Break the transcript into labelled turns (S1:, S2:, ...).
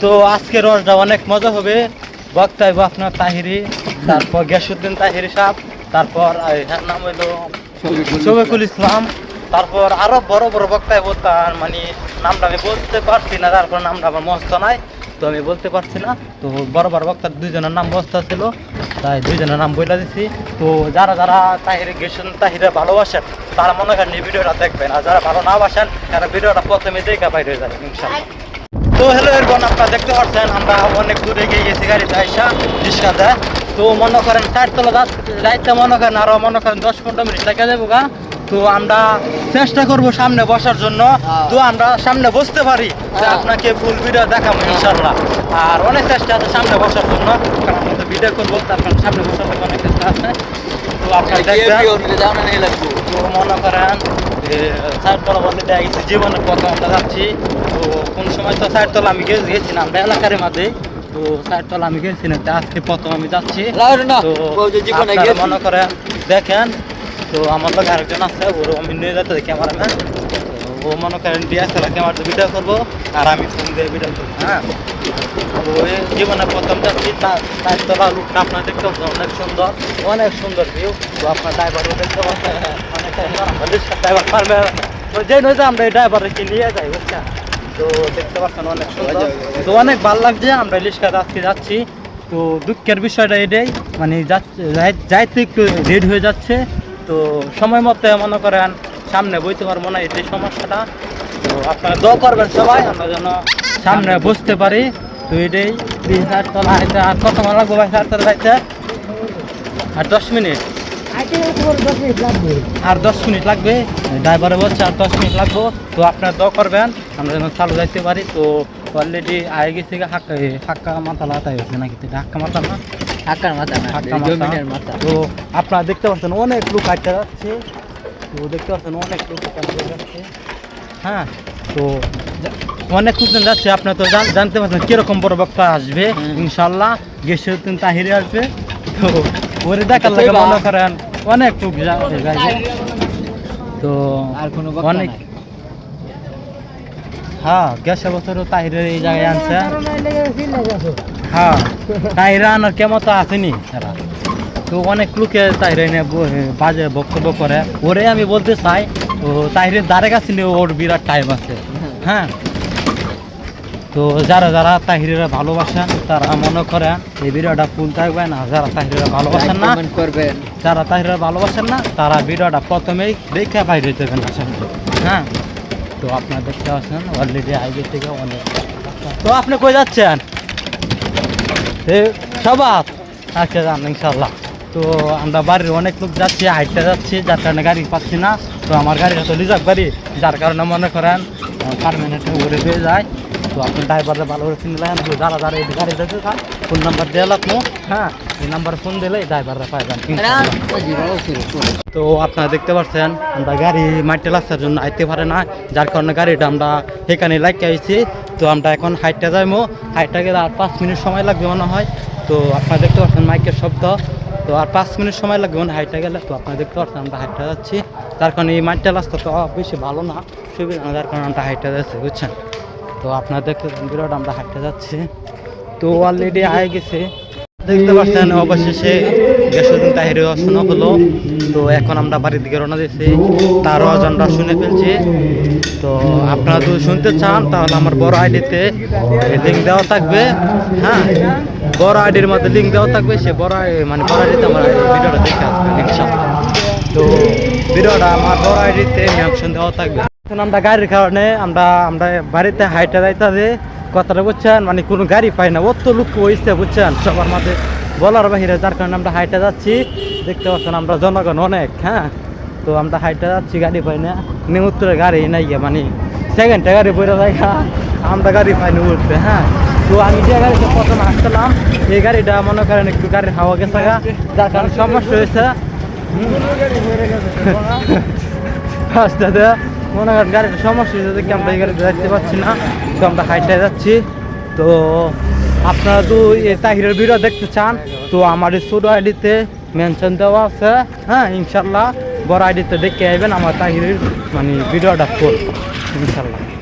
S1: তো আজকে রসটা অনেক মজা হবে। বক্তা হইব আপনার তাহিরি, তারপর গিয়াসউদ্দিন তাহিরি সাহেব, তারপর এর নাম হইলো শফিকুল ইসলাম, তারপর আরো বড় বড় বক্তা হইব। তার মানে নামটা আমি বলতে পারছি না, তারপর নামটা আমার মস্ত নাই, তো আমি বলতে পারছি না। তো বড় বড় বক্তার দুইজনের নাম মস্ত ছিল, তাই দুইজনের নাম বইলা দিছি। তো যারা যারা তাহিরি গিয়াসউদ্দিন তাহিরে ভালোবাসেন তারা মনে করেন এই ভিডিওটা দেখবেন, আর যারা ভালো না বাসেন তারা ভিডিওটা প্রথমে দেখে বাইরে হয়ে যাবে ইনশাআল্লাহ। তো হ্যালো এরকম আপনারা দেখতে পাচ্ছেন আমরা অনেক দূরে গিয়ে গেছি গাড়িতে আইসা রিক্সাতে। তো মনে করেন 4 তলা যাইতে মনে করেন আরো মনে করেন 10-15 মিনিট লেগে যাবো গা। তো আমরা চেষ্টা করব সামনে বসার জন্য, তো আমরা সামনে বসতে পারি আপনাকে ফুল ভিডিও দেখাবো ইনশাআল্লাহ। আর অনেক চেষ্টা আছে সামনে বসার জন্য, কারণ আমরা তো ভিডিও করবো, তার কারণে সামনে বসার জন্য অনেক চেষ্টা আছে। তো আপনারা দেখবেন, তো মনে করেন 4 তলা বলতে গেছি জীবনের প্রথম আমরা যাচ্ছি। তো কোন সময় তো 4 তলা আমি গেছি না, আমরা এলাকার মাঝে। তো 4 তলা আমি গেছি না, আজকে প্রথম আমি যাচ্ছি। তো আপনারা মনে করেন দেখেন, তো আমার লোক আরেকজন আছে, ওর আমি নিয়ে যেতে ক্যামেরাম্যান। ও মনে করেন ডিএসএলআর ক্যামেরাতে ভিডিও করবো আর আমি ফোন দিয়ে ভিডিও করবো। হ্যাঁ, তো এই জীবনে প্রথম যাচ্ছি 4 তলা লুকটা আপনারা দেখতে পাচ্ছেন, অনেক সুন্দর, অনেক সুন্দর ভিউ। তো আপনার ড্রাইভারও দেখতে পাচ্ছেন অনেক সুন্দর, আমাদের ড্রাইভার পারবে যে নয় যে আমরা এই ড্রাইভারকে নিয়ে যাই, বুঝছেন। তো দেখতে পাচ্ছেন অনেক সুন্দর, তো অনেক ভালো লাগছে। আমরা রিক্সা যাচ্ছি। তো দুঃখের বিষয়টা এটাই, মানে যাইতে একটু লেট হয়ে যাচ্ছে। তো সময় মতো মনে করেন সামনে বইতে পারবো না, এটাই সমস্যাটা। তো আপনারা দোয়া করবেন সবাই আমরা যেন সামনে বসতে পারি। তো এটাই 4 তলা হাইতে আর কত মাল লাগবো ভাই? 4 তলা হাইতে আর 10 মিনিট, আর 10 মিনিট লাগবে। ড্রাইভারে বলছে আর 10 মিনিট লাগবো। তো আপনারা দোয়া করবেন আমরা যেন চালু যাইতে পারি। তো অলরেডি আগে গেছে হাক্কা মাথা লাতাই হয়েছে নাকি, হাক্কা মাথা না, হাক্কা মাথা। তো আপনারা দেখতে পাচ্ছেন অনেক লোক হাঁটতে যাচ্ছে। তো দেখতে পাচ্ছেন অনেক লোক যাচ্ছে। হ্যাঁ, তো অনেক খুঁজছেন যাচ্ছে। আপনারা তো জানতে পারছেন কিরকম বড় বক্তা আসবে ইনশাল্লাহ, গিয়াসউদ্দিন তাহিরি আসবে। তো ওরে দেখার লাগে মনে করেন অনেক লোক যাবে। তো আর কোনো অনেক, হ্যাঁ, গেছে বছরও তাহিরের এই জায়গায় আনছে। হ্যাঁ, তাহিরা আনার কেমন তো আসেনি এরা। তো অনেক লোকে তাহিরে নিয়ে বাজে বক্তব্য করে, ওরে আমি বলতে চাই তো তাহিরের দ্বারে কাছে নিয়ে ওর বিরাট টাইম আছে। হ্যাঁ, তো যারা যারা তাহিরেরা ভালোবাসেন তারা মনে করেন এই ভিডিওটা ফুল থাকবেন, আর যারা তাহিরেরা ভালোবাসেন না করবেন, যারা তাহিরেরা ভালোবাসেন না তারা ভিডিওটা প্রথমেই দেখে বাইরে দেবেন আসেন। হ্যাঁ, তো আপনারা দেখতে পাচ্ছেন অলরেডি হাইওয়ে থেকে অনেক। তো আপনি কই যাচ্ছেন? সবাই আজকে যান ইনশাল্লাহ। তো আমরা বাড়ির অনেক লোক যাচ্ছি, হাইটটা যাচ্ছি, যার কারণে গাড়ি পাচ্ছি না। তো আমার গাড়িটা তো রিজার্ভ গাড়ি, যার কারণে মনে করেন পারমানেন্টে ঘুরে পেয়ে যায়। তো আপনি ড্রাইভাররা ভালো করে চিনে লাগেন, যারা যারা এই গাড়ি দেখতে চান ফোন নাম্বার দিয়ে লাগবো। হ্যাঁ, এই নাম্বারে ফোন দিলে ড্রাইভাররা পাই যান। তো আপনারা দেখতে পাচ্ছেন আমরা গাড়ি মাইটে লাগার জন্য আইতে পারে না, যার কারণে গাড়িটা আমরা এখানে লাগিয়ে আইছি। তো আমরা এখন হাইটটা যাইমো, হাইটটা গেলে আর 5 মিনিট সময় লাগবে মনে হয়। তো আপনারা দেখতে পাচ্ছেন মাইকের শব্দ, তো আর 5 মিনিট সময় লাগবে মানে হাইটটা গেলে। তো আপনারা দেখতে পাচ্ছেন আমরা হাইটটা যাচ্ছি, যার কারণে এই মাইটটা রাস্তা তো বেশি ভালো না, সুবিধা না, যার কারণে আমরা হাইটটা যাচ্ছি, বুঝছেন। তো আপনারা দেখতে বিরাট আমরা হাঁটতে যাচ্ছি। তো অলরেডি আয় গেছে, দেখতে পাচ্ছেন অবশেষে গিয়াসউদ্দিন তাহিরি শোনা হলো। তো এখন আমরা বাড়ির দিকে রওনা দিচ্ছি, তার আজানটা শুনে ফেলছি। তো আপনারা যদি শুনতে চান তাহলে আমার বড় আইডিতে লিঙ্ক দেওয়া থাকবে। হ্যাঁ, বড় আইডির মধ্যে লিঙ্ক দেওয়া থাকবে, সে বড় মানে বড় আইডিতে আমার ভিডিওটা দেখে আসবেন ইনশাআল্লাহ। তো ভিডিওটা আমার বড় আইডিতে মেনশন দেওয়া থাকবে। এখন আমরা গাড়ির কারণে আমরা বাড়িতে হাইটে যাইতে কথাটা, বুঝছেন, মানে কোনো গাড়ি পাই না, অত লোক হয়েছে, বুঝছেন, সবার মাঝে বলার বাহিরে, যার কারণে আমরা হাইটে যাচ্ছি। দেখতে পাচ্ছেন আমরা জনগণ অনেক। হ্যাঁ, তো আমরা হাইটে যাচ্ছি, গাড়ি পাই না, নিমুত্তরে গাড়ি নাই গিয়ে, মানে সেকেন্ডে গাড়ি বইরা জায়গা আমরা গাড়ি পাইনি উঠতে। হ্যাঁ, তো আমি যে গাড়িতে প্রথমে আসছিলাম এই গাড়িটা মনে করেন একটু গাড়ির হাওয়া গেছে, যার কারণে সমস্যা হয়েছে। ফার্স্টে মনে করেন গাড়ির সমস্যা হয়েছে দেখি আমরা এই গাড়িতে যাইতে পারছি না। তো আমরা হাইটে যাচ্ছি। তো আপনারা তো এই তাহিরের ভিডিও দেখতে চান তো আমার এই ছোটো আইডিতে মেনশন দেওয়া আছে। হ্যাঁ, ইনশাল্লাহ বড় আইডিতে দেখে আসবেন আমার তাহিরের মানে ভিডিওটা ফুল ইনশাল্লাহ।